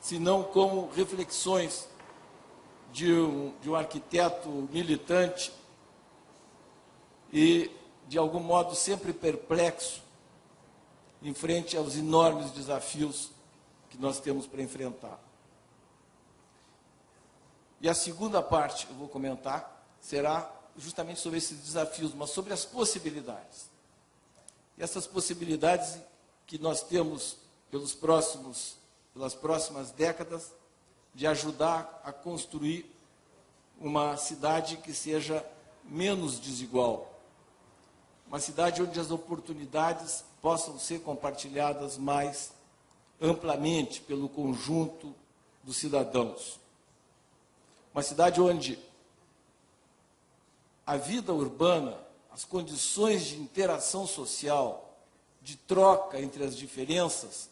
senão como reflexões de um arquiteto militante e, de algum modo, sempre perplexo em frente aos enormes desafios que nós temos para enfrentar. E a segunda parte que eu vou comentar será justamente sobre esses desafios, mas sobre as possibilidades. E essas possibilidades que nós temos pelas próximas décadas de ajudar a construir uma cidade que seja menos desigual, uma cidade onde as oportunidades possam ser compartilhadas mais amplamente pelo conjunto dos cidadãos. Uma cidade onde a vida urbana, as condições de interação social, de troca entre as diferenças,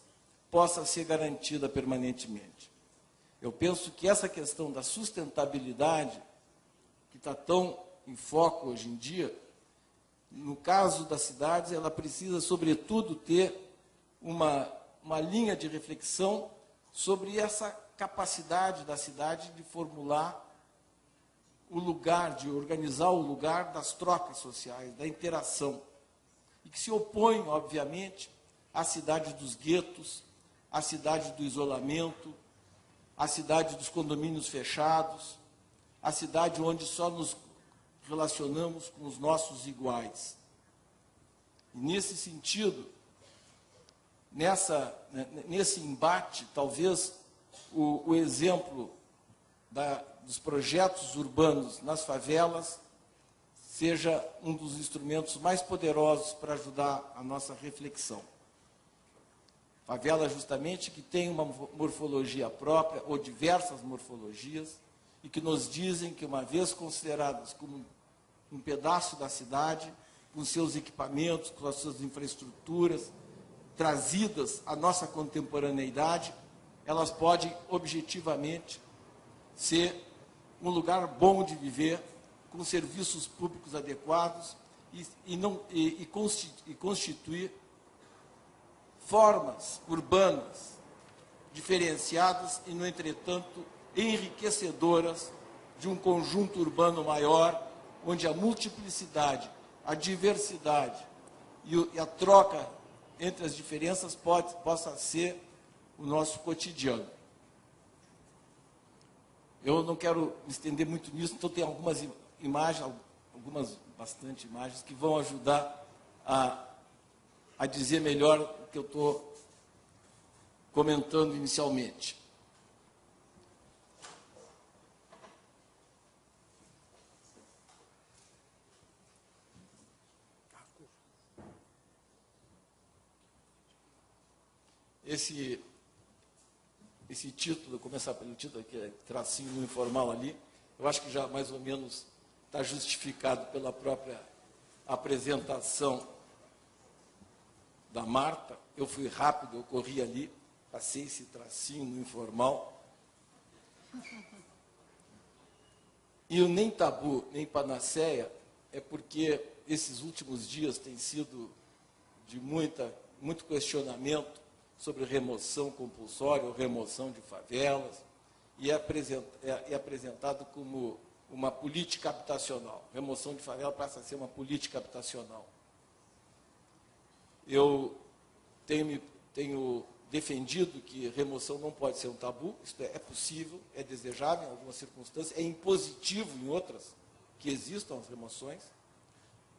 possa ser garantida permanentemente. Eu penso que essa questão da sustentabilidade, que está tão em foco hoje em dia, no caso das cidades, ela precisa, sobretudo, ter uma linha de reflexão sobre essa capacidade da cidade de formular o lugar, de organizar o lugar das trocas sociais, da interação, e que se opõe, obviamente, à cidade dos guetos, à cidade do isolamento, à cidade dos condomínios fechados, à cidade onde só nos relacionamos com os nossos iguais. E, nesse sentido, nesse embate, talvez o exemplo dos projetos urbanos nas favelas seja um dos instrumentos mais poderosos para ajudar a nossa reflexão. Favela, justamente, que tem uma morfologia própria, ou diversas morfologias, e que nos dizem que, uma vez consideradas como um pedaço da cidade, com seus equipamentos, com as suas infraestruturas, trazidas à nossa contemporaneidade, elas podem, objetivamente, ser um lugar bom de viver, com serviços públicos adequados e constituir formas urbanas diferenciadas e, no entretanto, enriquecedoras de um conjunto urbano maior, onde a multiplicidade, a diversidade e a troca entre as diferenças possa ser o nosso cotidiano. Eu não quero me estender muito nisso, então tem algumas imagens, bastante imagens, que vão ajudar a dizer melhor o que eu estou comentando inicialmente. Esse título, vou começar pelo título, que é tracinho no informal ali, eu acho que já mais ou menos está justificado pela própria apresentação da Marta. Eu fui rápido, eu corri ali, passei esse tracinho no informal. E o nem tabu, nem panaceia, é porque esses últimos dias têm sido de muito questionamento sobre remoção compulsória ou remoção de favelas, e é apresentado como uma política habitacional. Remoção de favela passa a ser uma política habitacional. Eu tenho defendido que remoção não pode ser um tabu, isto é possível, é desejável em algumas circunstâncias, é impositivo em outras que existam as remoções.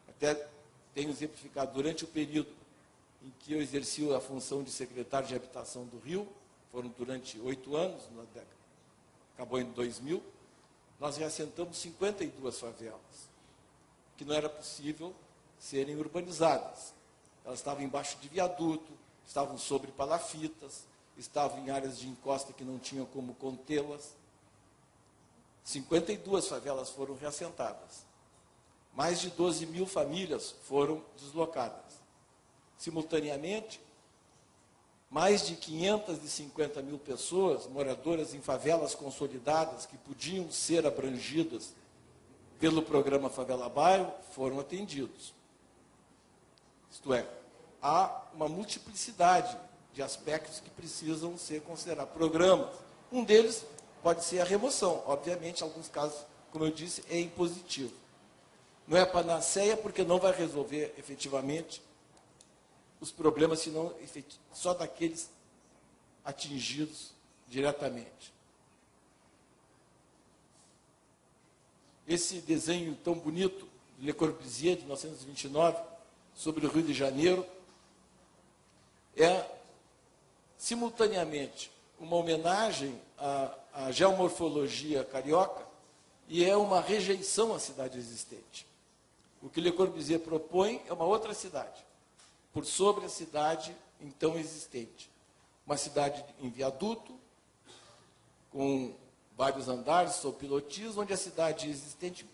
Até tenho exemplificado durante o período em que eu exerci a função de secretário de Habitação do Rio, foram durante 8 anos, acabou em 2000, nós reassentamos 52 favelas, que não era possível serem urbanizadas. Elas estavam embaixo de viaduto, estavam sobre palafitas, estavam em áreas de encosta que não tinham como contê-las. 52 favelas foram reassentadas. Mais de 12 mil famílias foram deslocadas. Simultaneamente, mais de 550 mil pessoas, moradoras em favelas consolidadas, que podiam ser abrangidas pelo programa Favela Bairro, foram atendidos. Isto é, há uma multiplicidade de aspectos que precisam ser considerados. Programas. Um deles pode ser a remoção. Obviamente, em alguns casos, como eu disse, é impositivo. Não é panaceia, porque não vai resolver efetivamente os problemas, senão só daqueles atingidos diretamente. Esse desenho tão bonito, de Le Corbusier, de 1929, sobre o Rio de Janeiro, é, simultaneamente, uma homenagem à geomorfologia carioca e é uma rejeição à cidade existente. O que Le Corbusier propõe é uma outra cidade, por sobre a cidade então existente. Uma cidade em viaduto, com vários andares, sob pilotis, onde a cidade existente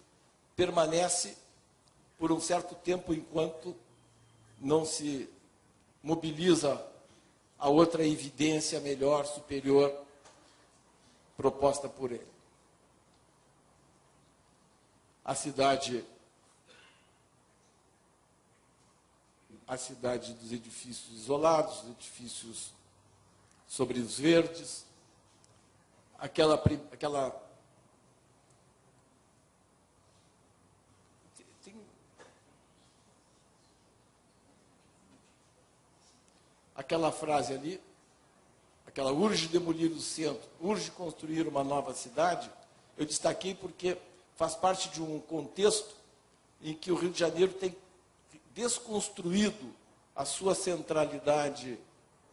permanece por um certo tempo enquanto não se mobiliza a outra evidência melhor, superior, proposta por ele. A cidade dos edifícios isolados, edifícios sobre os verdes, aquela frase ali, aquela urge demolir o centro, urge construir uma nova cidade, eu destaquei porque faz parte de um contexto em que o Rio de Janeiro tem desconstruído a sua centralidade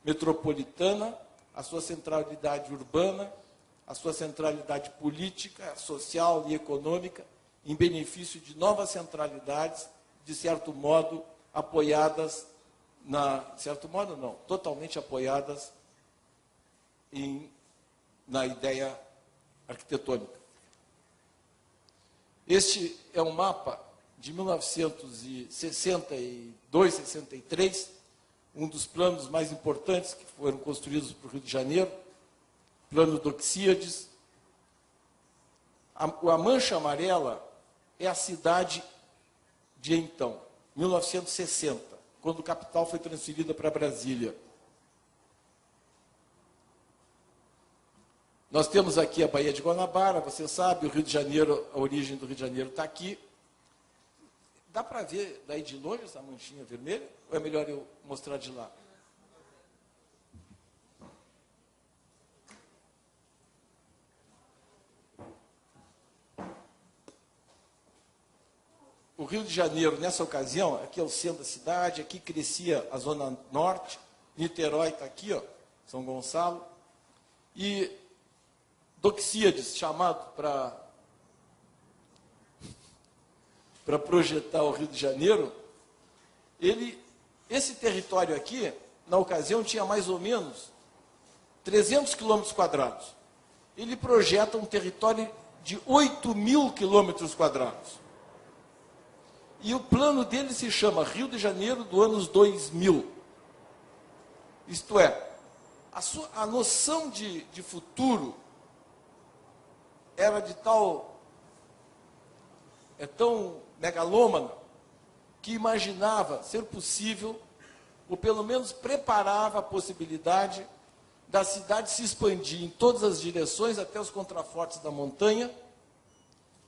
metropolitana, a sua centralidade urbana, a sua centralidade política, social e econômica, em benefício de novas centralidades, de certo modo, apoiadas de certo modo não, totalmente apoiadas na ideia arquitetônica. Este é um mapa de 1962, 63, um dos planos mais importantes que foram construídos para o Rio de Janeiro, plano Doxíades. A mancha amarela é a cidade de então, 1960, quando a capital foi transferida para Brasília. Nós temos aqui a Baía de Guanabara, você sabe, o Rio de Janeiro, a origem do Rio de Janeiro está aqui. Dá para ver daí de longe essa manchinha vermelha? Ou é melhor eu mostrar de lá? O Rio de Janeiro, nessa ocasião, aqui é o centro da cidade, aqui crescia a Zona Norte, Niterói está aqui, ó, São Gonçalo, e Doxíades, chamado para projetar o Rio de Janeiro, esse território aqui, na ocasião, tinha mais ou menos 300 quilômetros quadrados. Ele projeta um território de 8.000 quilômetros quadrados. E o plano dele se chama Rio de Janeiro do anos 2000. Isto é, a noção de futuro era tão megalômana, que imaginava ser possível, ou pelo menos preparava a possibilidade da cidade se expandir em todas as direções, até os contrafortes da montanha,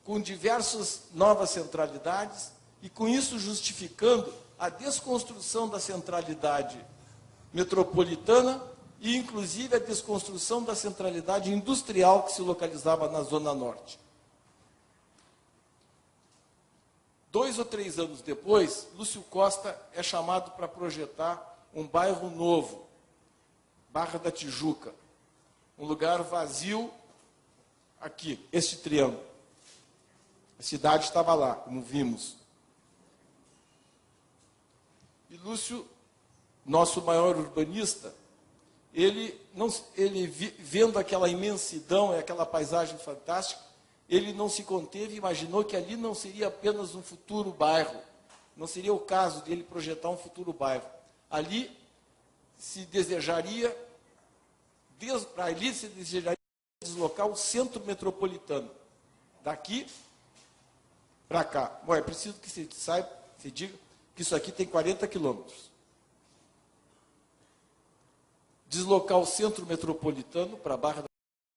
com diversas novas centralidades, e com isso justificando a desconstrução da centralidade metropolitana e, inclusive, a desconstrução da centralidade industrial que se localizava na Zona Norte. 2 ou 3 anos depois, Lúcio Costa é chamado para projetar um bairro novo, Barra da Tijuca, um lugar vazio aqui, este triângulo. A cidade estava lá, como vimos. E Lúcio, nosso maior urbanista, ele vendo aquela imensidão e aquela paisagem fantástica, ele não se conteve e imaginou que ali não seria apenas um futuro bairro, não seria o caso dele projetar um futuro bairro. Ali se desejaria deslocar o centro metropolitano, daqui para cá. Bom, é preciso que se saiba, se diga, que isso aqui tem 40 quilômetros. deslocar o centro metropolitano para a Barra